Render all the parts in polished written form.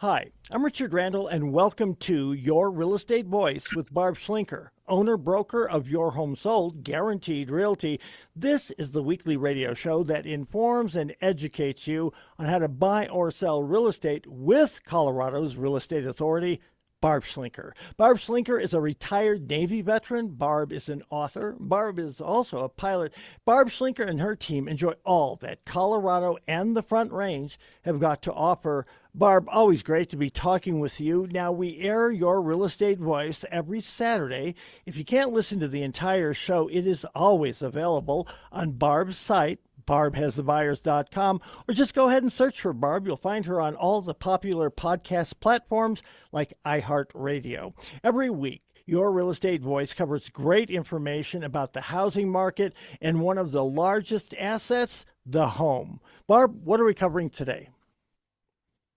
Hi, I'm Richard Randall, and welcome to Your Real Estate Voice with Barb Schlinker, owner broker of Your Home Sold Guaranteed Realty. This is the weekly radio show that informs and educates you on how to buy or sell real estate with Colorado's Real Estate Authority. Barb Schlinker. Barb Schlinker is a retired Navy veteran. Barb is an author. Barb is also a pilot. Barb Schlinker and her team enjoy all that Colorado and the Front Range have got to offer. Barb, always great to be talking with you. Now, we air Your Real Estate Voice every Saturday. If you can't listen to the entire show, it is always available on Barb's site, barbhasthebuyers.com, or just go ahead and search for Barb. You'll find her on all the popular podcast platforms like iHeartRadio. Every week, Your Real Estate Voice covers great information about the housing market and one of the largest assets, the home. Barb, what are we covering today?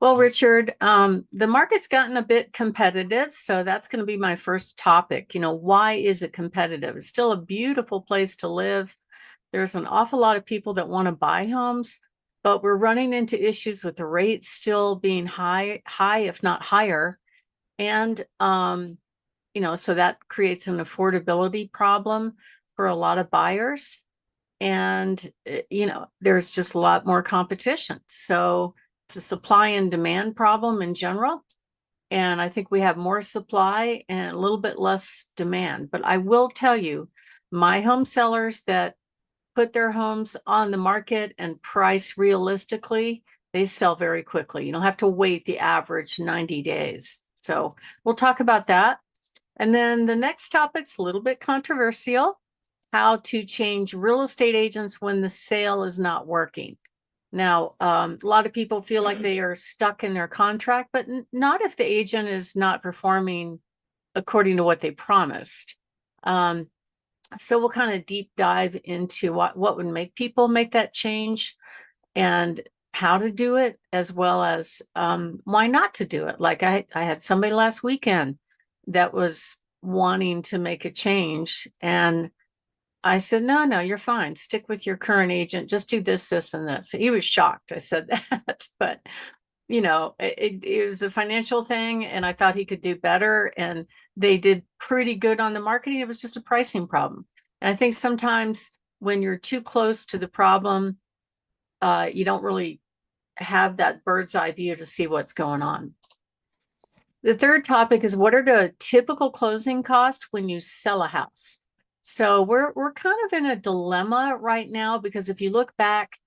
Well, Richard, the market's gotten a bit competitive, so that's going to be my first topic. Why is it competitive? It's still a beautiful place to live. There's an awful lot of people that want to buy homes, but we're running into issues with the rates still being high, if not higher. And, so that creates an affordability problem for a lot of buyers. And, there's just a lot more competition. So it's a supply and demand problem in general. And I think we have more supply and a little bit less demand. But I will tell you, my home sellers that put their homes on the market and price realistically, they sell very quickly. You don't have to wait the average 90 days. So we'll talk about that. And then the next topic's a little bit controversial, how to change real estate agents when the sale is not working. Now, a lot of people feel like they are stuck in their contract, but not if the agent is not performing according to what they promised. So we'll kind of deep dive into what would make people make that change and how to do it, as well as why not to do it. Like I had somebody last weekend that was wanting to make a change, and I said, no, you're fine. Stick with your current agent. Just do this, this, and this. He was shocked I said that, but it was a financial thing, and I thought he could do better. And they did pretty good on the marketing. It was just a pricing problem. And I think sometimes when you're too close to the problem, you don't really have that bird's eye view to see what's going on. The third topic is, what are the typical closing costs when you sell a house? So we're kind of in a dilemma right now, because if you look back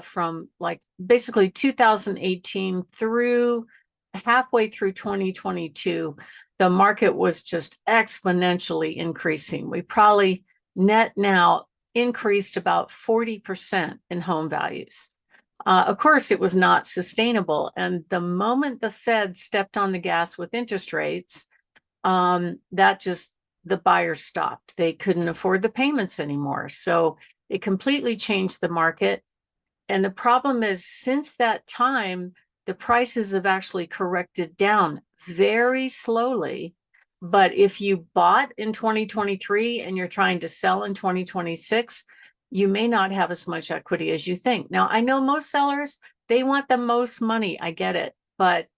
from like basically 2018 through halfway through 2022, the market was just exponentially increasing. We probably net now increased about 40% in home values. Of course, it was not sustainable. And the moment the Fed stepped on the gas with interest rates, the buyers stopped. They couldn't afford the payments anymore. So it completely changed the market. And the problem is, since that time, the prices have actually corrected down very slowly. But if you bought in 2023 and you're trying to sell in 2026, you may not have as much equity as you think. Now, I know most sellers, they want the most money. I get it. But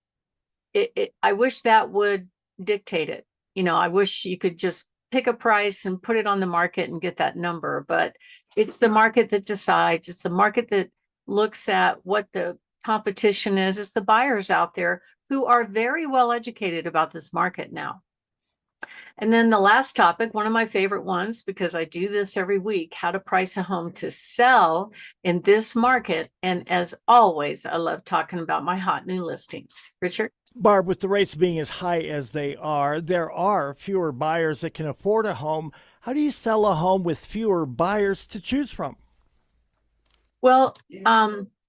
I wish that would dictate it. I wish you could just pick a price and put it on the market and get that number, but it's the market that decides. It's the market that looks at what the competition is. It's the buyers out there who are very well educated about this market now. And then the last topic, one of my favorite ones, because I do this every week, how to price a home to sell in this market. And as always, I love talking about my hot new listings. Richard? Barb, with the rates being as high as they are, there are fewer buyers that can afford a home. How do you sell a home with fewer buyers to choose from? Well,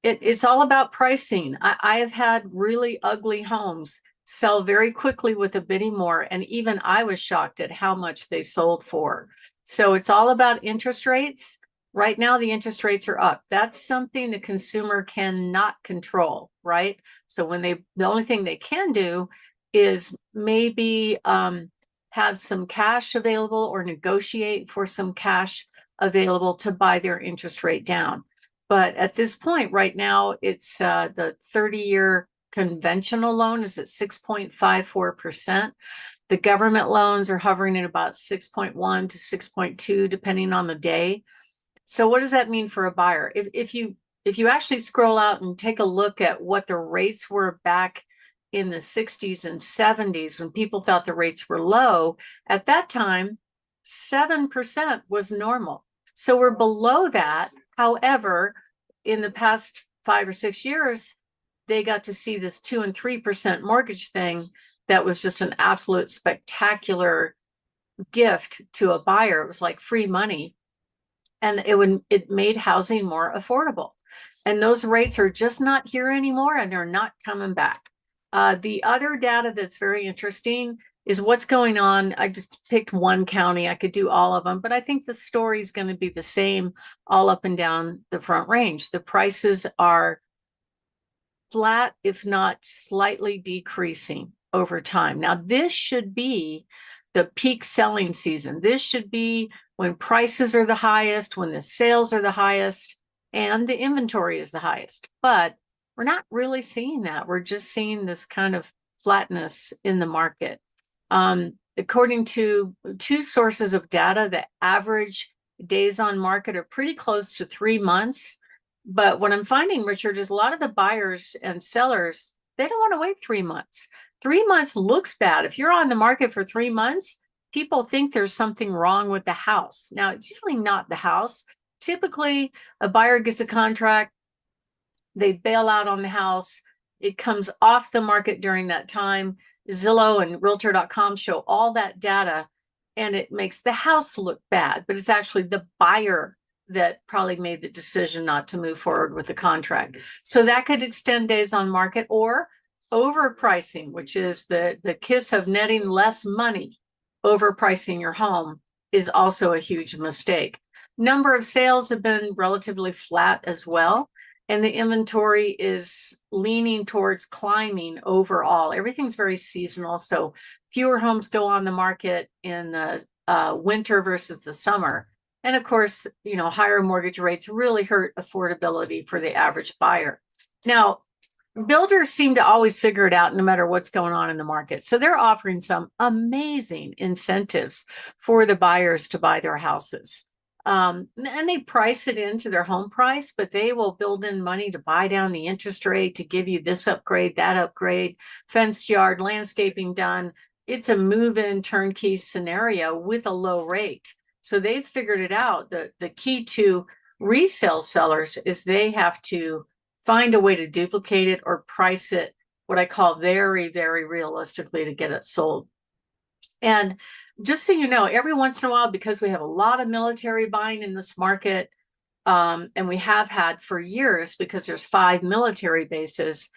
it's all about pricing. I have had really ugly homes sell very quickly with a bidding more, and even I was shocked at how much they sold for. So it's all about interest rates. Right now, the interest rates are up. That's something the consumer cannot control, right? So the only thing they can do is maybe have some cash available or negotiate for some cash available to buy their interest rate down. But at this point right now, it's the 30-year conventional loan is at 6.54%. The government loans are hovering at about 6.1 to 6.2, depending on the day. So what does that mean for a buyer? If you actually scroll out and take a look at what the rates were back in the 60s and 70s, when people thought the rates were low, at that time, 7% was normal. So we're below that. However, in the past 5 or 6 years, they got to see this 2 and 3% mortgage thing that was just an absolute spectacular gift to a buyer. It was like free money, and it made housing more affordable. And those rates are just not here anymore, and they're not coming back. The other data that's very interesting is what's going on. I just picked one county. I could do all of them, but I think the story is going to be the same all up and down the Front Range. The prices are flat, if not slightly decreasing over time. Now, this should be the peak selling season. This should be when prices are the highest, when the sales are the highest, and the inventory is the highest. But we're not really seeing that. We're just seeing this kind of flatness in the market. According to 2 sources of data, the average days on market are pretty close to 3 months. But what I'm finding, Richard, is a lot of the buyers and sellers, they don't want to wait 3 months. 3 months looks bad. If you're on the market for 3 months, people think there's something wrong with the house. Now, it's usually not the house. Typically, a buyer gets a contract, they bail out on the house, it comes off the market during that time. Zillow and Realtor.com show all that data, and it makes the house look bad, but it's actually the buyer that probably made the decision not to move forward with the contract. So that could extend days on market, or overpricing, which is the kiss of netting less money. Overpricing your home is also a huge mistake. Number of sales have been relatively flat as well, and the inventory is leaning towards climbing overall. Everything's very seasonal, so fewer homes go on the market in the winter versus the summer. And of course, higher mortgage rates really hurt affordability for the average buyer. Now, builders seem to always figure it out no matter what's going on in the market. So they're offering some amazing incentives for the buyers to buy their houses. And they price it into their home price, but they will build in money to buy down the interest rate, to give you this upgrade, that upgrade, fenced yard, landscaping done. It's a move-in turnkey scenario with a low rate. So they've figured it out. The key to resale sellers is they have to find a way to duplicate it or price it, what I call very, very realistically, to get it sold. And just so you know, every once in a while, because we have a lot of military buying in this market, and we have had for years because there's 5 military bases,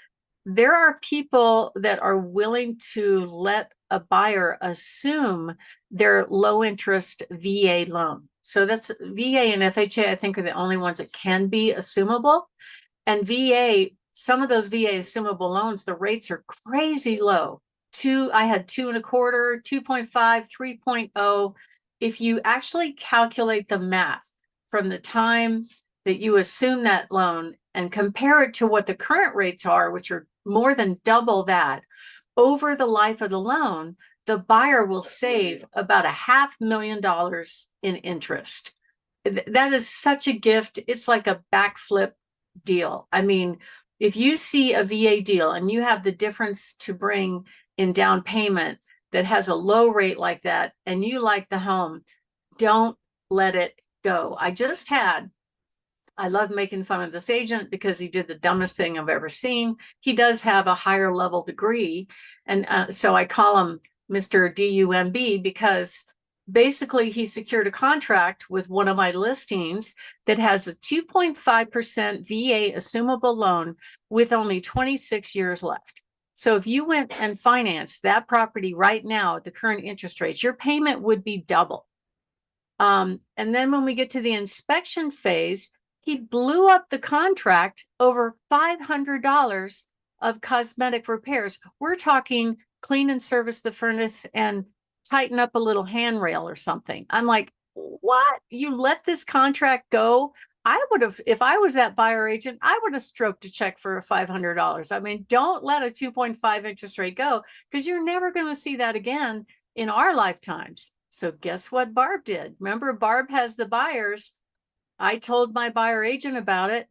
there are people that are willing to let a buyer assume their low interest VA loan. So that's VA and FHA, I think, are the only ones that can be assumable. And VA, some of those VA assumable loans, the rates are crazy low. I had 2.25, 2.5, 3.0. If you actually calculate the math from the time that you assume that loan and compare it to what the current rates are, which are more than double that, over the life of the loan, the buyer will save about $500,000 in interest. That is such a gift. It's like a backflip deal. I mean, if you see a VA deal and you have the difference to bring in down payment that has a low rate like that, and you like the home, don't let it go. I love making fun of this agent because he did the dumbest thing I've ever seen. He does have a higher level degree. And so I call him Mr. DUMB, because basically he secured a contract with one of my listings that has a 2.5% VA assumable loan with only 26 years left. So if you went and financed that property right now at the current interest rates, your payment would be double. And then when we get to the inspection phase, he blew up the contract over $500 of cosmetic repairs. We're talking clean and service the furnace and tighten up a little handrail or something. I'm like, what? You let this contract go I would have, if I was that buyer agent, I would have stroked a check for $500. I mean, don't let a 2.5 interest rate go, because you're never going to see that again in our lifetimes. So guess what Barb did? Remember, Barb has the buyers. I told my buyer agent about it.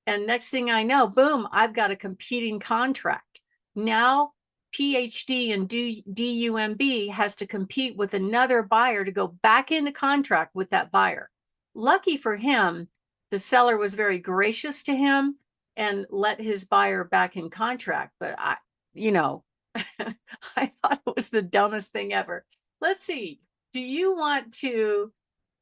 And next thing I know, boom, I've got a competing contract. Now PhD and DUMB has to compete with another buyer to go back into contract with that buyer. Lucky for him, the seller was very gracious to him and let his buyer back in contract. But I, I thought it was the dumbest thing ever. Let's see. Do you want to,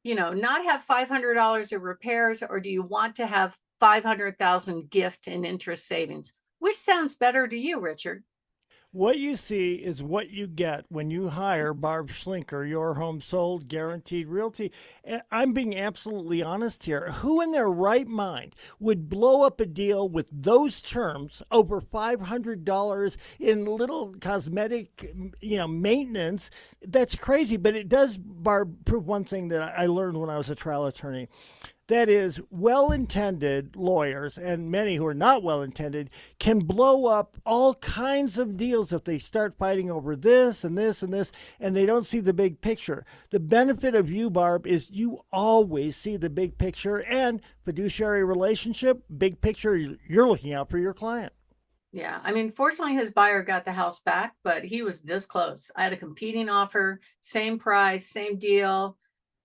not have $500 of repairs, or do you want to have 500,000 gift and interest savings? Which sounds better to you, Richard? What you see is what you get when you hire Barb Schlinker, your home sold guaranteed realty. And I'm being absolutely honest here. Who in their right mind would blow up a deal with those terms, over $500 in little cosmetic, maintenance? That's crazy. But it does, Barb, prove one thing that I learned when I was a trial attorney. That is, well intended lawyers, and many who are not well intended, can blow up all kinds of deals if they start fighting over this and this and this, and they don't see the big picture. The benefit of you, Barb, is you always see the big picture, and fiduciary relationship, big picture, you're looking out for your client. Yeah. I mean, fortunately, his buyer got the house back, but he was this close. I had a competing offer, same price, same deal,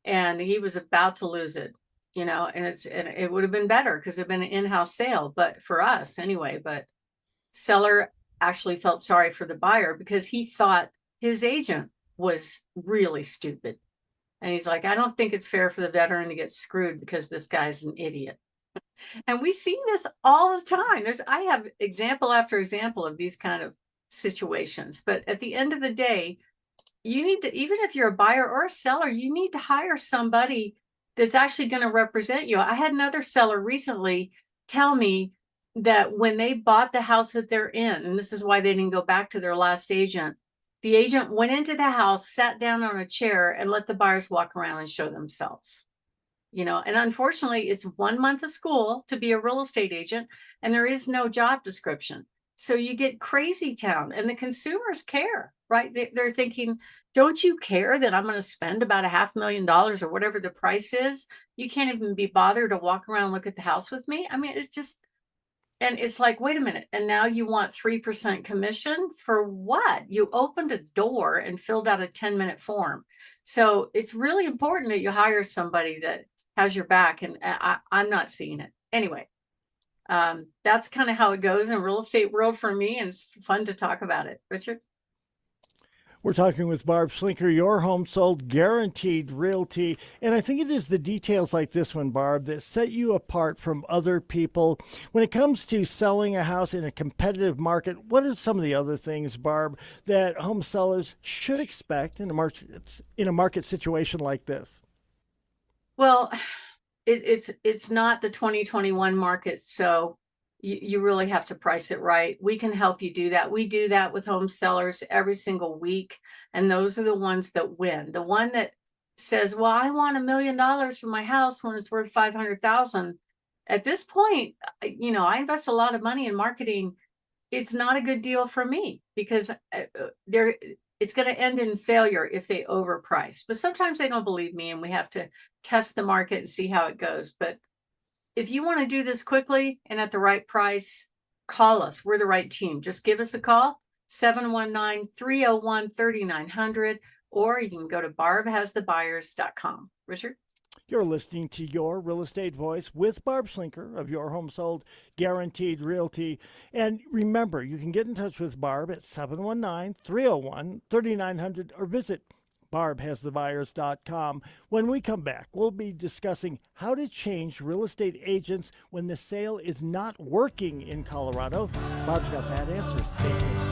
and he was about to lose it. And it would have been better because it'd been an in-house sale, but for us anyway. But seller actually felt sorry for the buyer because he thought his agent was really stupid. And he's like, I don't think it's fair for the veteran to get screwed because this guy's an idiot. And we see this all the time. I have example after example of these kind of situations. But at the end of the day, you need to, even if you're a buyer or a seller, you need to hire somebody that's actually going to represent you. I had another seller recently tell me that when they bought the house that they're in, and this is why they didn't go back to their last agent, the agent went into the house, sat down on a chair, and let the buyers walk around and show themselves. And unfortunately, it's 1 month of school to be a real estate agent, and there is no job description. So you get crazy town, and the consumers care, right? They're thinking, don't you care that I'm going to spend about $500,000 or whatever the price is? You can't even be bothered to walk around and look at the house with me. I mean, it's just, and it's like, wait a minute. And now you want 3% commission for what? You opened a door and filled out a 10-minute form. So it's really important that you hire somebody that has your back. And I'm not seeing it. Anyway, that's kind of how it goes in real estate world for me. And it's fun to talk about it. Richard? We're talking with Barb Schlinker, your home sold guaranteed realty. And I think it is the details like this one, Barb, that set you apart from other people. When it comes to selling a house in a competitive market, what are some of the other things, Barb, that home sellers should expect in a market situation like this? Well, it's not the 2021 market. So you really have to price it right. We can help you do that. We do that with home sellers every single week. And those are the ones that win. The one that says, well, I want $1 million for my house when it's worth 500,000. At this point, I invest a lot of money in marketing. It's not a good deal for me because it's going to end in failure if they overprice. But sometimes they don't believe me, and we have to test the market and see how it goes. But if you want to do this quickly and at the right price, call us. We're the right team. Just give us a call, 719-301-3900, or you can go to barbhasthebuyers.com. Richard? You're listening to Your Real Estate Voice with Barb Schlinker of Your Home Sold Guaranteed Realty. And remember, you can get in touch with Barb at 719-301-3900 or visit barbhasthebuyers.com. When we come back, we'll be discussing how to change real estate agents when the sale is not working in Colorado. Barb's got that answer. Stay tuned.